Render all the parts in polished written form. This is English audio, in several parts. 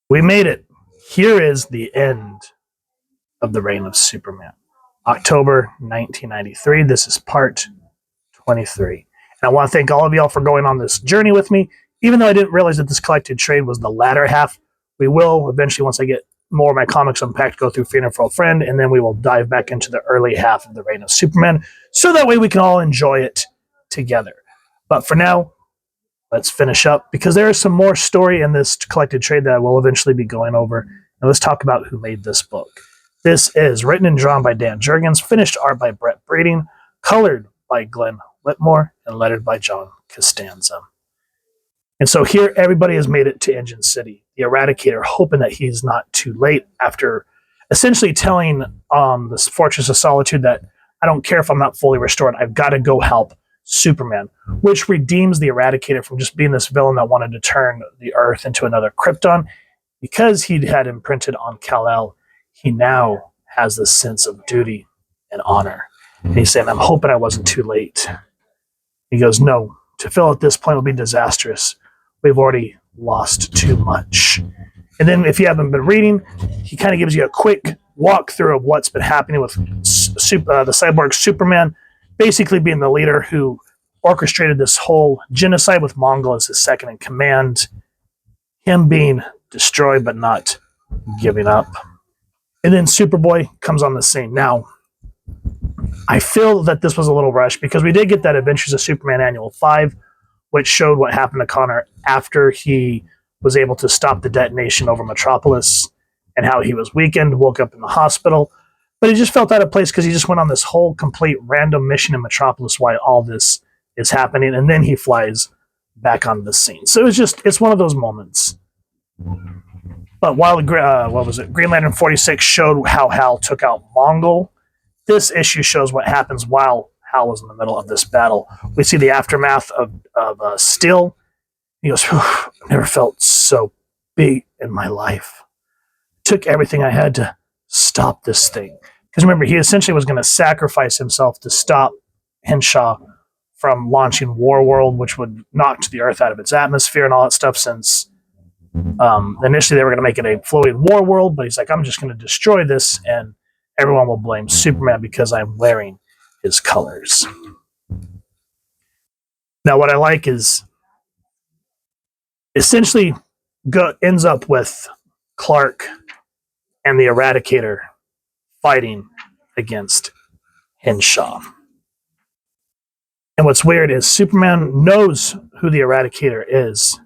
We made it. Here is the end of the reign of Superman. October 1993. This is part 23. And I want to thank all of y'all for going on this journey with me. Even though I didn't realize that this collected trade was the latter half, we will eventually, once I get more of my comics unpacked, go through Funeral for a Friend, and then we will dive back into the early half of the reign of Superman, so that way we can all enjoy it together. But for now, let's finish up, because there is some more story in this collected trade that I will eventually be going over. And let's talk about who made this book. This is written and drawn by Dan Jurgens, finished art by Brett Breeding, colored by Glenn Whitmore, and lettered by John Costanza. And so here, everybody has made it to Engine City. The Eradicator, hoping that he's not too late, after essentially telling this Fortress of Solitude that I don't care if I'm not fully restored, I've got to go help Superman, which redeems the Eradicator from just being this villain that wanted to turn the Earth into another Krypton. Because he had imprinted on Kal-El, he now has this sense of duty and honor. And he's saying, I'm hoping I wasn't too late. He goes, no, to fill at this point will be disastrous. We've already lost too much. And then if you haven't been reading, he kind of gives you a quick walkthrough of what's been happening with the cyborg Superman, basically being the leader who orchestrated this whole genocide with Mongol as his second in command, him being destroyed but not giving up. And then Superboy comes on the scene. Now, I feel that this was a little rushed, because we did get that Adventures of Superman Annual 5, which showed what happened to Connor after he was able to stop the detonation over Metropolis, and how he was weakened, woke up in the hospital. But he just felt out of place because he just went on this whole complete random mission in Metropolis while all this is happening, and then he flies back on the scene. So it's one of those moments. But while Green Lantern 46 showed how Hal took out Mongol, this issue shows what happens while Hal was in the middle of this battle. We see the aftermath of Steel. He goes, I've never felt so big in my life. Took everything I had to stop this thing. Because remember, he essentially was going to sacrifice himself to stop Henshaw from launching Warworld, which would knock the Earth out of its atmosphere and all that stuff, since initially they were going to make it a floating Warworld, but he's like, I'm just going to destroy this, and everyone will blame Superman because I'm wearing his colors. Now, what I like is essentially ends up with Clark and the Eradicator fighting against Henshaw. And what's weird is Superman knows who the Eradicator is.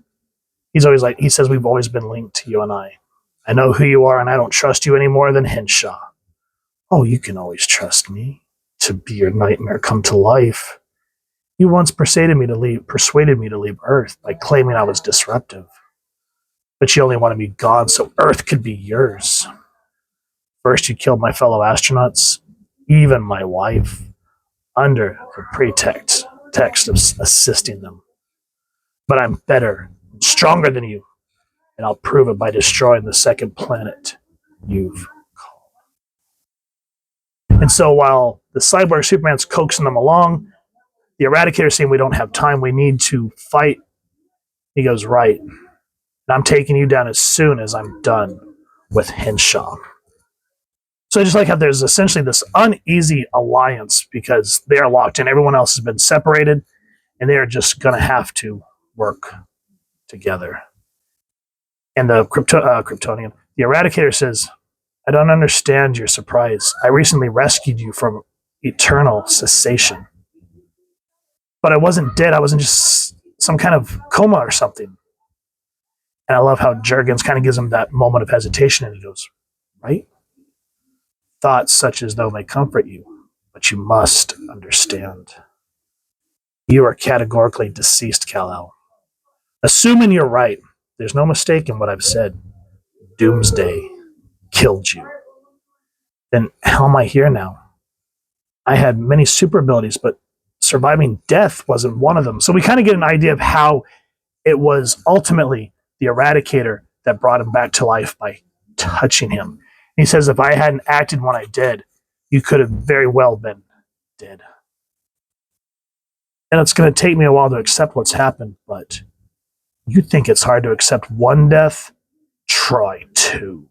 He's always like, he says, we've always been linked, you and I. I know who you are, and I don't trust you any more than Henshaw. Oh, you can always trust me to be your nightmare come to life. You once persuaded me to leave Earth by claiming I was disruptive. But you only wanted me gone so Earth could be yours. First, you killed my fellow astronauts, even my wife, under the pretext of assisting them. But I'm better, stronger than you, and I'll prove it by destroying the second planet you've called. And so while the cyborg Superman's coaxing them along, the Eradicator saying, we don't have time, we need to fight. He goes, right. And I'm taking you down as soon as I'm done with Henshaw. So I just like how there's essentially this uneasy alliance, because they are locked in. Everyone else has been separated, and they are just going to have to work together. And the Kryptonian, the Eradicator says, I don't understand your surprise. I recently rescued you from eternal cessation. But I wasn't dead. I wasn't just some kind of coma or something. And I love how Jurgens kind of gives him that moment of hesitation, and he goes, right? Thoughts such as though may comfort you, but you must understand. You are categorically deceased, Kal-El. Assuming you're right, there's no mistake in what I've said. Doomsday killed you. Then how am I here now? I had many super abilities, but surviving death wasn't one of them. So we kind of get an idea of how it was ultimately the Eradicator that brought him back to life by touching him. He says, if I hadn't acted when I did, you could have very well been dead. And it's going to take me a while to accept what's happened, but you think it's hard to accept one death? Try to.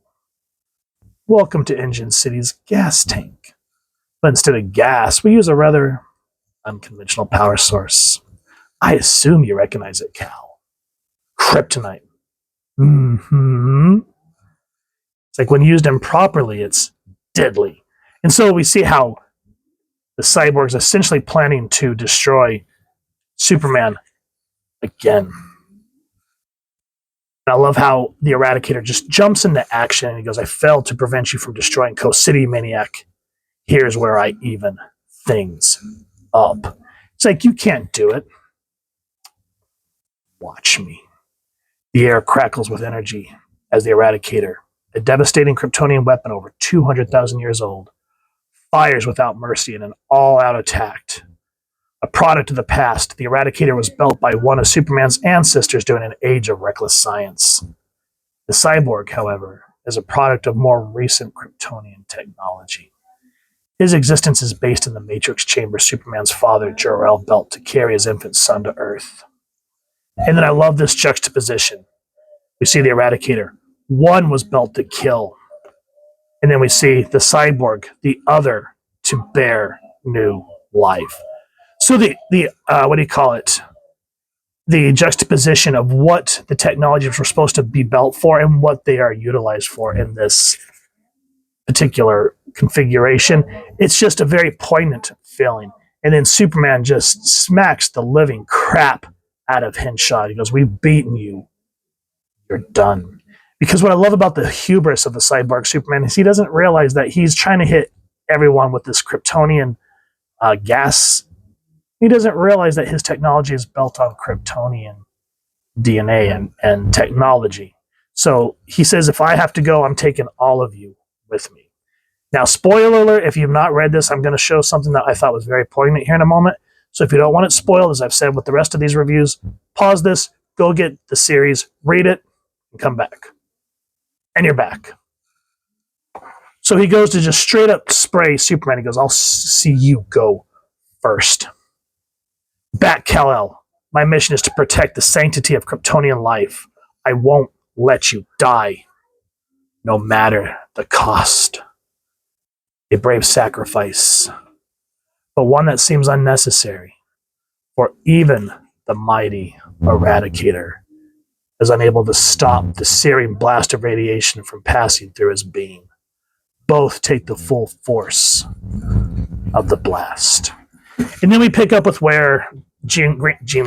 Welcome to Engine City's gas tank. But instead of gas, we use a rather unconventional power source. I assume you recognize it, Cal. Kryptonite. Mm-hmm. It's like when used improperly, it's deadly. And so we see how the cyborg's essentially planning to destroy Superman again. And I love how the Eradicator just jumps into action and he goes, I failed to prevent you from destroying Coast City, Maniac. Here's where I even things up. It's like, you can't do it. Watch me. The air crackles with energy as the Eradicator, a devastating Kryptonian weapon over 200,000 years old, fires without mercy in an all-out attack. A product of the past, the Eradicator was built by one of Superman's ancestors during an age of reckless science. The cyborg, however, is a product of more recent Kryptonian technology. His existence is based in the Matrix chamber Superman's father, Jor-El, built to carry his infant son to Earth. And then I love this juxtaposition. We see the Eradicator. One was built to kill. And then we see the cyborg, the other, to bear new life. So the what do you call it? The juxtaposition of what the technologies were supposed to be built for and what they are utilized for in this particular configuration. It's just a very poignant feeling. And then Superman just smacks the living crap out of Henshaw. He goes, we've beaten you. You're done. Because what I love about the hubris of the cyborg Superman is he doesn't realize that he's trying to hit everyone with this Kryptonian gas. He doesn't realize that his technology is built on Kryptonian DNA and technology. So he says, if I have to go, I'm taking all of you with me. Now, spoiler alert, if you've not read this, I'm going to show something that I thought was very poignant here in a moment. So if you don't want it spoiled, as I've said with the rest of these reviews, pause this, go get the series, read it, and come back. And you're back. So he goes to just straight up spray Superman. He goes, I'll see you go first. Back, Kal-El. My mission is to protect the sanctity of Kryptonian life. I won't let you die, no matter the cost. A brave sacrifice, but one that seems unnecessary, for even the mighty Eradicator is unable to stop the searing blast of radiation from passing through his being. Both take the full force of the blast. And then we pick up with where Gene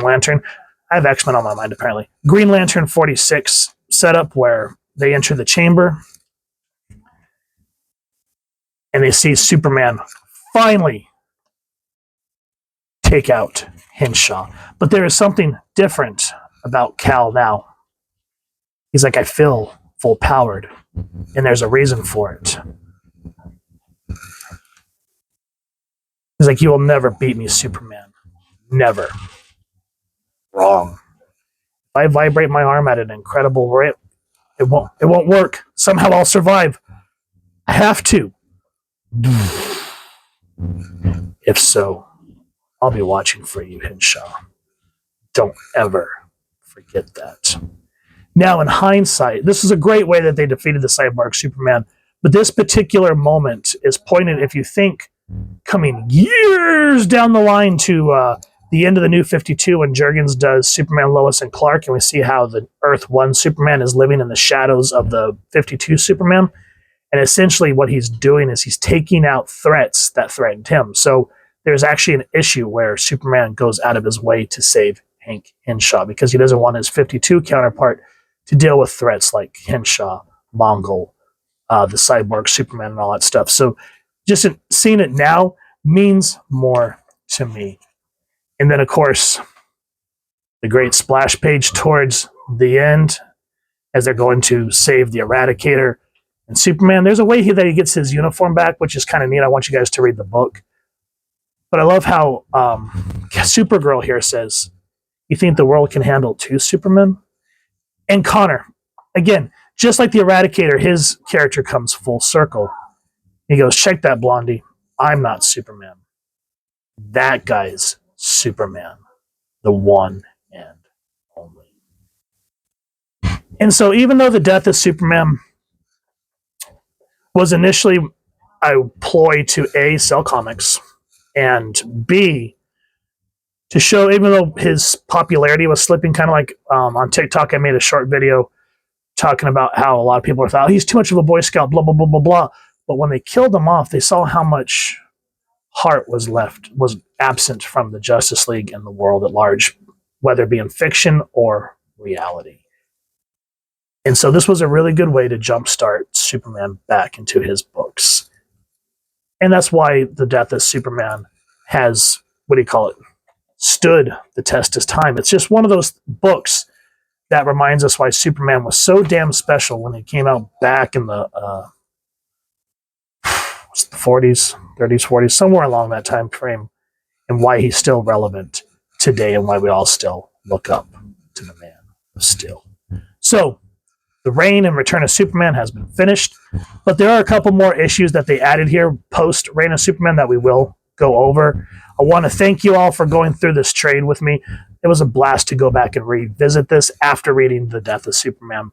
Lantern, I have X-Men on my mind apparently, Green Lantern 46 setup where they enter the chamber and they see Superman finally take out Henshaw. But there is something different about Cal now. He's like, I feel full powered, and there's a reason for it. He's like, you will never beat me, Superman. Never. Wrong. If I vibrate my arm at an incredible rate, it won't work. Somehow I'll survive. I have to. If so, I'll be watching for you, Henshaw. Don't ever forget that. Now, in hindsight, this is a great way that they defeated the cyborg Superman, but this particular moment is poignant if you think coming years down the line to the end of the New 52 when Jurgens does Superman, Lois, and Clark, and we see how the Earth 1 Superman is living in the shadows of the 52 Superman. And essentially what he's doing is he's taking out threats that threatened him. So there's actually an issue where Superman goes out of his way to save Hank Henshaw because he doesn't want his 52 counterpart to deal with threats like Henshaw, Mongol, the cyborg Superman, and all that stuff. So just seeing it now means more to me. And then, of course, the great splash page towards the end as they're going to save the Eradicator and Superman. There's a way that he gets his uniform back, which is kind of neat. I want you guys to read the book. But I love how Supergirl here says, you think the world can handle two Supermen? And Connor, again, just like the Eradicator, his character comes full circle. He goes, check that, Blondie. I'm not Superman. That guy's Superman. The one and only. And so even though the death of Superman was initially a ploy to A, sell comics, and B, to show, even though his popularity was slipping, kind of like on TikTok, I made a short video talking about how a lot of people thought, oh, he's too much of a Boy Scout, blah, blah, blah, blah, blah. But when they killed him off, they saw how much heart was absent from the Justice League and the world at large, whether it be in fiction or reality. And so this was a really good way to jumpstart Superman back into his books. And that's why the death of Superman has, what do you call it, stood the test of time. It's just one of those books that reminds us why Superman was so damn special when it came out back in the 40s, 30s, 40s, somewhere along that time frame, and why he's still relevant today and why we all still look up to the Man of Steel. So, the Reign and Return of Superman has been finished, but there are a couple more issues that they added here post Reign of Superman that we will go over. I want to thank you all for going through this trade with me. It was a blast to go back and revisit this after reading The Death of Superman.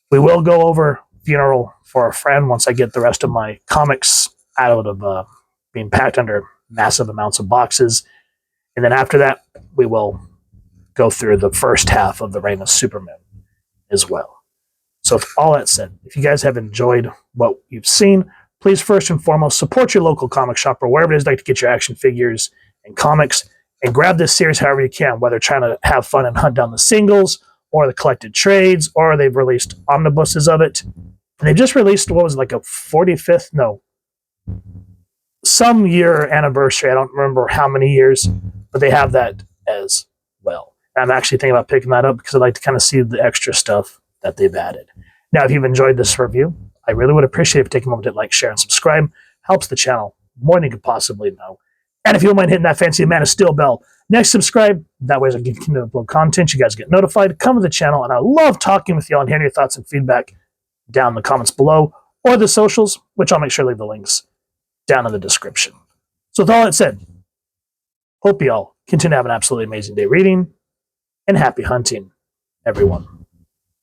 We will go over Funeral for a Friend once I get the rest of my comics out of being packed under massive amounts of boxes. And then after that, we will go through the first half of The Reign of Superman as well. So with all that said, if you guys have enjoyed what you've seen, please first and foremost support your local comic shop or wherever it is like to get your action figures and comics, and grab this series however you can, whether trying to have fun and hunt down the singles or the collected trades, or they've released omnibuses of it. And they just released, what was it, like a 45th? No. Some year anniversary. I don't remember how many years, but they have that as well. And I'm actually thinking about picking that up because I'd like to kind of see the extra stuff that they've added. Now, if you've enjoyed this review, I really would appreciate if you take a moment to like, share, and subscribe. Helps the channel more than you could possibly know. And if you don't mind hitting that fancy Man of Steel bell, next subscribe. That way, as I continue to upload content, you guys get notified. Come to the channel, and I love talking with y'all and hearing your thoughts and feedback down in the comments below or the socials, which I'll make sure to leave the links down in the description. So with all that said, hope y'all continue to have an absolutely amazing day reading, and happy hunting, everyone.